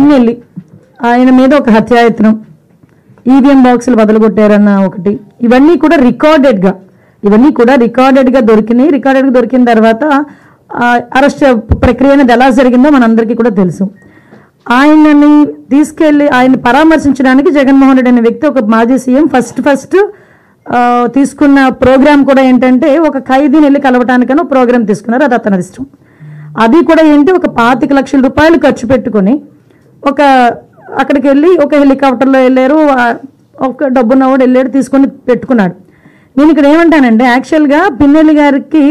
పిన్నెల్లి ఆయన మీద ఒక హత్యాయత్నం, ఈవీఎం బాక్సులు బదలగొట్టారన్న ఒకటి, ఇవన్నీ కూడా రికార్డెడ్గా దొరికినాయి. రికార్డెడ్గా దొరికిన తర్వాత అరెస్ట్ ప్రక్రియ అనేది ఎలా జరిగిందో మనందరికీ కూడా తెలుసు. ఆయనని తీసుకెళ్ళి ఆయన పరామర్శించడానికి జగన్మోహన్ రెడ్డి అనే వ్యక్తి, ఒక మాజీ సీఎం, ఫస్ట్ తీసుకున్న ప్రోగ్రామ్ కూడా ఏంటంటే ఒక ఖైదీని వెళ్ళి కలవటానికని ఒక ప్రోగ్రామ్ తీసుకున్నారు. అది అతని ఇష్టం. అది కూడా ఏంటి, ఒక 25 లక్షల రూపాయలు ఖర్చు పెట్టుకొని అక్కడికి వెళ్ళి ఒక హెలికాప్టర్లో వెళ్ళారు, ఒక డబ్బున్నవాడు వెళ్ళాడు, తీసుకొని పెట్టుకున్నాడు. నేను ఇక్కడ ఏమంటానంటే యాక్చువల్గా పిన్నెల్లి గారికి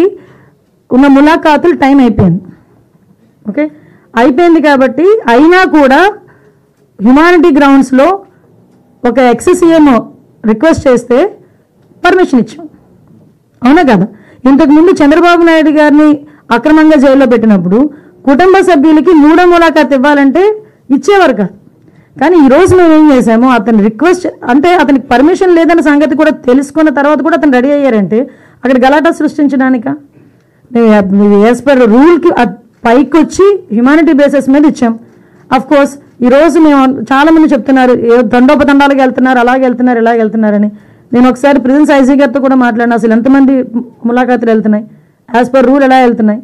ఉన్న ములాఖాతులు టైం అయిపోయింది. ఓకే, అయిపోయింది కాబట్టి అయినా కూడా హ్యుమానిటీ గ్రౌండ్స్లో ఒక ఎక్స్-సీఎం రిక్వెస్ట్ చేస్తే పర్మిషన్ ఇచ్చాం. అవునా కదా? ఇంతకుముందు చంద్రబాబు నాయుడు గారిని అక్రమంగా జైల్లో పెట్టినప్పుడు కుటుంబ సభ్యులకి 3వ ములాఖాత్ ఇవ్వాలంటే ఇచ్చేవారు కాదు. కానీ ఈరోజు మేము ఏం చేసాము, అతని రిక్వెస్ట్ అంటే అతనికి పర్మిషన్ లేదన్న సంగతి కూడా తెలుసుకున్న తర్వాత కూడా అతను రెడీ అయ్యారంటే అక్కడ గలాటా సృష్టించడానిక? యాజ్ పర్ రూల్కి పైకి వచ్చి హ్యుమానిటీ బేసిస్ మీద ఇచ్చాం. అఫ్ కోర్స్ ఈరోజు మేము చాలామంది చెప్తున్నారు దండోపదండాలకు వెళ్తున్నారు, అలాగే వెళ్తున్నారు, ఇలాగ వెళ్తున్నారని. నేను ఒకసారి ప్రిజెన్స్ ఐజీ గారితో కూడా మాట్లాడినా, అసలు ఎంతమంది ములాఖాతులు వెళ్తున్నాయి, యాజ్ పర్ రూల్ ఎలా వెళ్తున్నాయి,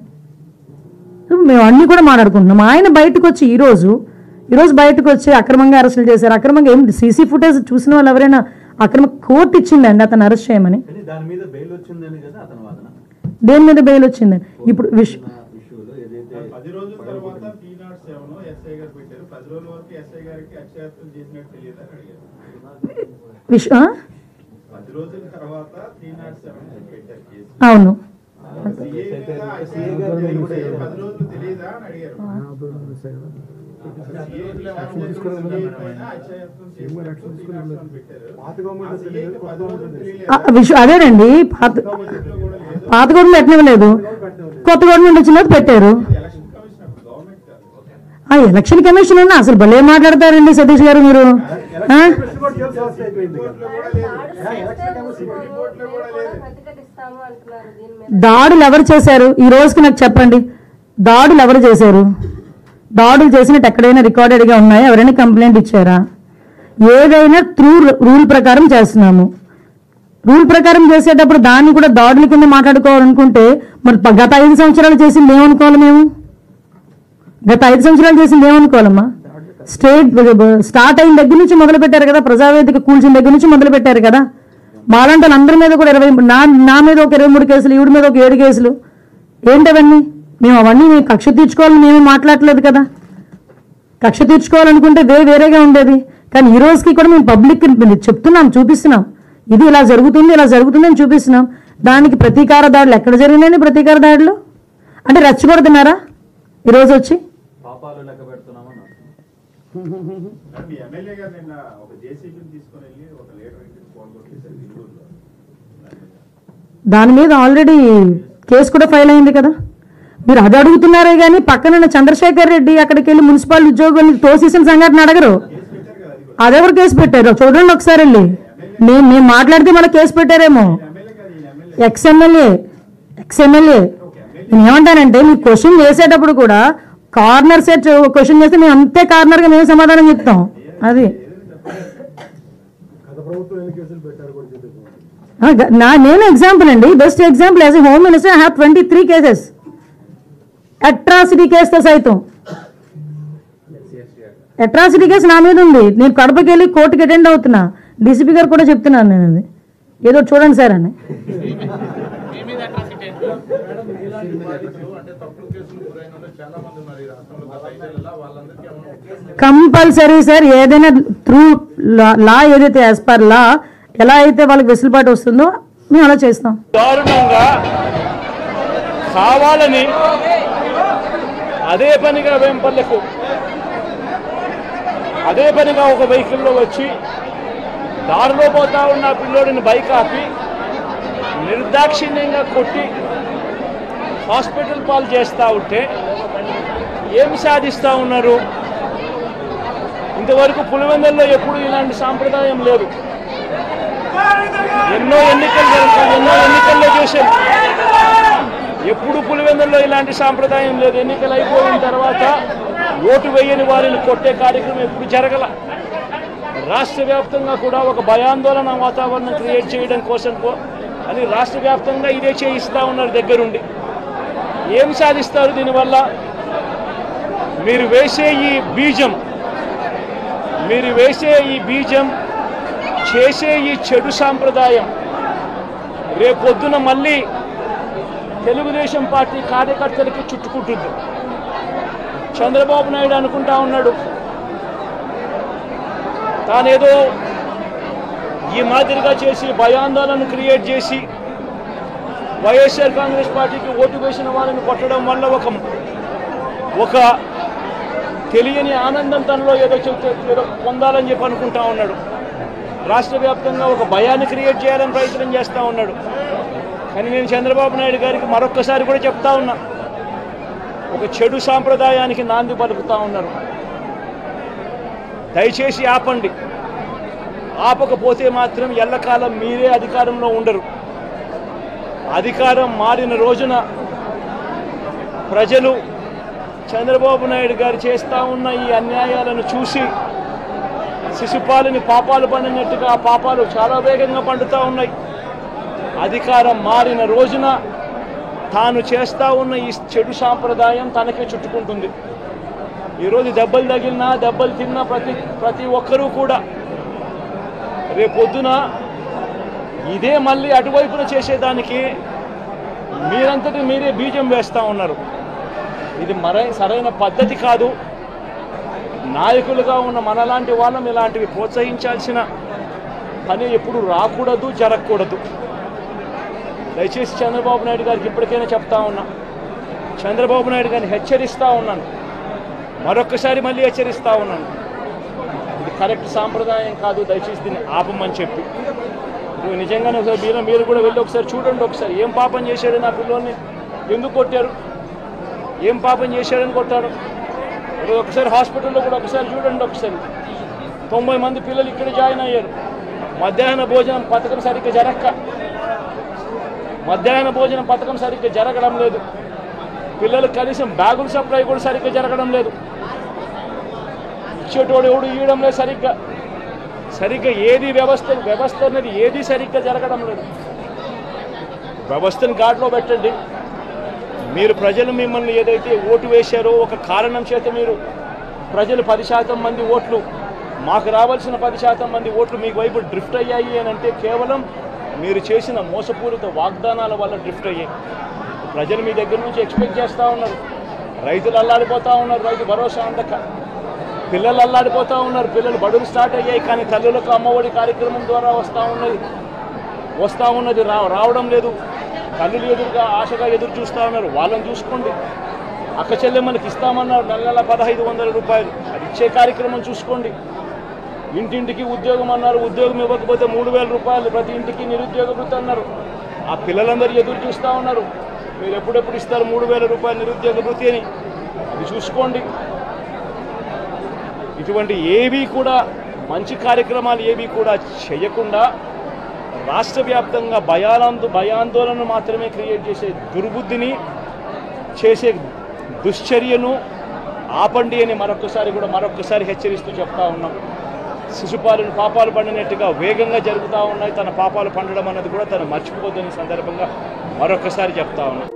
మేము అన్నీ కూడా మాట్లాడుకుంటున్నాం. ఆయన బయటకు వచ్చి ఈరోజు బయటకు వచ్చి అక్రమంగా అరెస్టులు చేశారు. అక్రమంగా ఏం సీసీ ఫుటేజ్ చూసిన వాళ్ళు ఎవరైనా అక్రమ కోర్టు ఇచ్చిందండి అతను అరెస్ట్ చేయమని? దేని మీద బెయిల్ వచ్చిందని ఇప్పుడు అవును. అదేనండి, పాత గవర్నమెంట్ పెట్టనివ్వలేదు, కొత్త గవర్నమెంట్ వచ్చిన పెట్టారు. ఎలక్షన్ కమిషన్ అన్న అసలు భలే మాట్లాడతారండి సతీష్ గారు మీరు. దాడులు ఎవరు చేశారు ఈ రోజుకి నాకు చెప్పండి? దాడులు ఎవరు చేశారు? దాడులు చేసినట్టు ఎక్కడైనా రికార్డెడ్గా ఉన్నాయా? ఎవరైనా కంప్లైంట్ ఇచ్చారా? ఏదైనా త్రూ రూల్ ప్రకారం చేస్తున్నాము. రూల్ ప్రకారం చేసేటప్పుడు దాన్ని కూడా దాడుల కింద మాట్లాడుకోవాలనుకుంటే మరి గత 5 సంవత్సరాలు చేసింది ఏమనుకోవాలి? మేము గత 5 సంవత్సరాలు చేసింది ఏమనుకోవాలమ్మా? స్టార్ట్ అయిన దగ్గర నుంచి మొదలు పెట్టారు కదా, ప్రజావేదిక కూల్చిన దగ్గర నుంచి మొదలు పెట్టారు కదా. మాలాంటి అందరి మీద కూడా నా మీద ఒక 23 కేసులు, ఈవిడ మీద ఒక 7 కేసులు. ఏంటవన్నీ? మేము అవన్నీ కక్ష తీర్చుకోవాలని మేము మాట్లాడలేదు కదా. కక్ష తీర్చుకోవాలనుకుంటే వేరేగా ఉండేది. కానీ ఈ రోజుకి కూడా మేము పబ్లిక్ చెప్తున్నాం, చూపిస్తున్నాం, ఇది ఇలా జరుగుతుంది అని చూపిస్తున్నాం. దానికి ప్రతీకార దాడులు ఎక్కడ జరిగినాయి? ప్రతీకార దాడులు అంటే రెచ్చగొడుతున్నారా ఈరోజు వచ్చి? దాని మీద ఆల్రెడీ కేసు కూడా ఫైల్ అయింది కదా. మీరు అది అడుగుతున్నారే కానీ పక్కన చంద్రశేఖర్ రెడ్డి అక్కడికి వెళ్ళి మున్సిపల్ ఉద్యోగుల్ని తోసేసిన సంఘటన అడగరు. అదెవరు కేసు పెట్టారో చూడండి ఒకసారి వెళ్ళి. మేము మాట్లాడితే మన కేసు పెట్టారేమో. ఎక్స్ఎమ్మెల్యే నేను ఏమంటానంటే మీరు క్వశ్చన్ చేసేటప్పుడు కూడా కార్నర్ సెట్ క్వశ్చన్ చేస్తే మేము అంతే కార్నర్గా మేము సమాధానం చెప్తాం. అది నేను ఎగ్జాంపుల్ అండి, best example. As a home minister I have 23 cases, atrocity కేసుతో సైతం. అట్రాసిటీ కేసు నా మీద ఉంది. నేను కడపకి వెళ్ళి కోర్టుకి అటెండ్ అవుతున్నా. డీసీపీ గారు కూడా చెప్తున్నాను నేను, అది ఏదో చూడండి సార్ అని. కంపల్సరీ సార్, ఏదైనా త్రూ లా ఏదైతే యాజ్ పర్ లా ఎలా అయితే వాళ్ళకి వెసులుబాటు వస్తుందో మేము అలా చేస్తాం. దారుణంగా కావాలని అదే పనిగా వేంపల్లకు అదే పనిగా ఒక వెహికల్లో వచ్చి దారిలో పోతా ఉన్న పిల్లోడిని బైక్ ఆపి నిర్దాక్షిణ్యంగా కొట్టి హాస్పిటల్ పాలు చేస్తూ ఉంటే ఏమి సాధిస్తూ ఉన్నారు? ఇంతవరకు పులివెందుల్లో ఎప్పుడు ఇలాంటి సాంప్రదాయం లేదు. ఎన్నో ఎన్నికల్లో చేశారు, ఎప్పుడు పులివెందుల్లో ఇలాంటి సాంప్రదాయం లేదు. ఎన్నికలు అయిపోయిన తర్వాత ఓటు వేయని వారిని కొట్టే కార్యక్రమం ఎప్పుడు జరగల. రాష్ట్ర వ్యాప్తంగా కూడా ఒక భయాందోళన వాతావరణం క్రియేట్ చేయడం కోసం అని రాష్ట్ర వ్యాప్తంగా ఇదే చేయిస్తూ ఉన్నారు దగ్గరుండి. ఏం సాధిస్తారు దీనివల్ల? మీరు వేసే ఈ బీజం చేసే ఈ చెడు సాంప్రదాయం రేపొద్దున మళ్ళీ తెలుగుదేశం పార్టీ కార్యకర్తలకి చుట్టుకుంటుంది. చంద్రబాబు నాయుడు అనుకుంటా ఉన్నాడు తానేదో ఈ మాదిరిగా చేసి భయాందోళన క్రియేట్ చేసి వైఎస్ఆర్ కాంగ్రెస్ పార్టీకి ఓటు వేసిన వాళ్ళని కొట్టడం వల్ల ఒక తెలియని ఆనందం తనలో ఏదో పొందాలని చెప్పి అనుకుంటా ఉన్నాడు. రాష్ట్ర వ్యాప్తంగా ఒక భయాన్ని క్రియేట్ చేయాలని ప్రయత్నం చేస్తూ ఉన్నాడు. కానీ నేను చంద్రబాబు నాయుడు గారికి మరొక్కసారి కూడా చెప్తా ఉన్నా, ఒక చెడు సాంప్రదాయానికి నాంది పలుకుతూ ఉన్నారు. దయచేసి ఆపండి. ఆపకపోతే మాత్రం ఎల్లకాలం మీరే అధికారంలో ఉండరు. అధికారం మారిన రోజున ప్రజలు చంద్రబాబు నాయుడు గారు చేస్తూ ఉన్న ఈ అన్యాయాలను చూసి శిశుపాలని పాపాలు పండినట్టుగా ఆ పాపాలు చాలా వేగంగా పండుతూ ఉన్నాయి. అధికారం మారిన రోజున తాను చేస్తూ ఉన్న ఈ చెడు సాంప్రదాయం తనకే చుట్టుకుంటుంది. ఈరోజు దెబ్బలు తగిలినా దెబ్బలు తిన్నా ప్రతి ఒక్కరూ కూడా రేపొద్దున ఇదే మళ్ళీ అటువైపున చేసేదానికి మీరంతటి మీరే బీజం వేస్తూ ఉన్నారు. ఇది సరైన పద్ధతి కాదు. నాయకులుగా ఉన్న మనలాంటి వాళ్ళం ఇలాంటివి ప్రోత్సహించాల్సిన పని ఎప్పుడు రాకూడదు, జరగకూడదు. దయచేసి చంద్రబాబు నాయుడు గారికి ఇప్పటికైనా చెప్తా ఉన్నా, చంద్రబాబు నాయుడు గారిని హెచ్చరిస్తూ ఉన్నాను, మరొక్కసారి మళ్ళీ హెచ్చరిస్తూ ఉన్నాను. ఇది కరెక్ట్ సాంప్రదాయం కాదు, దయచేసి దీన్ని ఆపమని చెప్పి. ఇప్పుడు నిజంగానే ఒకసారి మీరు కూడా వెళ్ళి ఒకసారి చూడండి. ఒకసారి ఏం పాపం చేశాడు నా పిల్లోని, ఎందుకు కొట్టారు, ఏం పాపం చేశాడని కొట్టారు. ఇప్పుడు ఒకసారి హాస్పిటల్లో కూడా ఒకసారి చూడండి. ఒకసారి 90 మంది పిల్లలు ఇక్కడ జాయిన్ అయ్యారు. మధ్యాహ్న భోజనం పథకం సరిగ్గా జరగడం లేదు. పిల్లలకు కనీసం బ్యాగుల సప్లై కూడా సరిగ్గా జరగడం లేదు. ఇచ్చేటోడు ఎవడు ఇవ్వడం లేదు సరిగ్గా ఏది వ్యవస్థ అనేది ఏది సరిగ్గా జరగడం లేదు. వ్యవస్థను గాడిలో పెట్టండి. మీరు ప్రజలు మిమ్మల్ని ఏదైతే ఓటు వేశారో ఒక కారణం చేత మీరు ప్రజలు 10% మంది ఓట్లు, మాకు రావాల్సిన 10% మంది ఓట్లు మీకు వైపు డ్రిఫ్ట్ అయ్యాయి అని అంటే కేవలం మీరు చేసిన మోసపూరిత వాగ్దానాల వల్ల డ్రిఫ్ట్ అయ్యాయి. ప్రజలు మీ దగ్గర నుంచి ఎక్స్పెక్ట్ చేస్తూ ఉన్నారు. రైతులు అల్లాడిపోతూ ఉన్నారు, రైతు భరోసా అందక. పిల్లలు అల్లాడిపోతూ ఉన్నారు, పిల్లలు బడులు స్టార్ట్ అయ్యాయి కానీ తల్లులకు అమ్మఒడి కార్యక్రమం ద్వారా వస్తూ ఉన్నది రావడం లేదు. తల్లులు ఎదురుగా ఆశగా ఎదురు చూస్తూ ఉన్నారు. వాళ్ళని చూసుకోండి. అక్క చెల్లెమ్మలకి ఇస్తామన్నారు నెల 1500 రూపాయలు, అది ఇచ్చే కార్యక్రమం చూసుకోండి. ఇంటింటికి ఉద్యోగం అన్నారు, ఉద్యోగం ఇవ్వకపోతే 3000 రూపాయలు ప్రతి ఇంటికి నిరుద్యోగ వృత్తి అన్నారు. ఆ పిల్లలందరూ ఎదురు చూస్తూ ఉన్నారు, మీరు ఎప్పుడెప్పుడు ఇస్తారు 3000 రూపాయలు నిరుద్యోగ వృత్తి అని. అది చూసుకోండి. ఇటువంటి ఏవి కూడా మంచి కార్యక్రమాలు ఏవి కూడా చేయకుండా రాష్ట్ర వ్యాప్తంగా భయాందోళన మాత్రమే క్రియేట్ చేసే దుర్బుద్ధిని చేసే దుశ్చర్యను ఆపండి అని మరొక్కసారి హెచ్చరిస్తూ చెప్తా ఉన్నాం. శిశుపాలను పాపాలు పండినట్టుగా వేగంగా జరుగుతూ ఉన్నాయి. తన పాపాలు పండడం అన్నది కూడా తను మర్చిపోవద్దని సందర్భంగా మరొక్కసారి చెప్తా ఉన్నాం.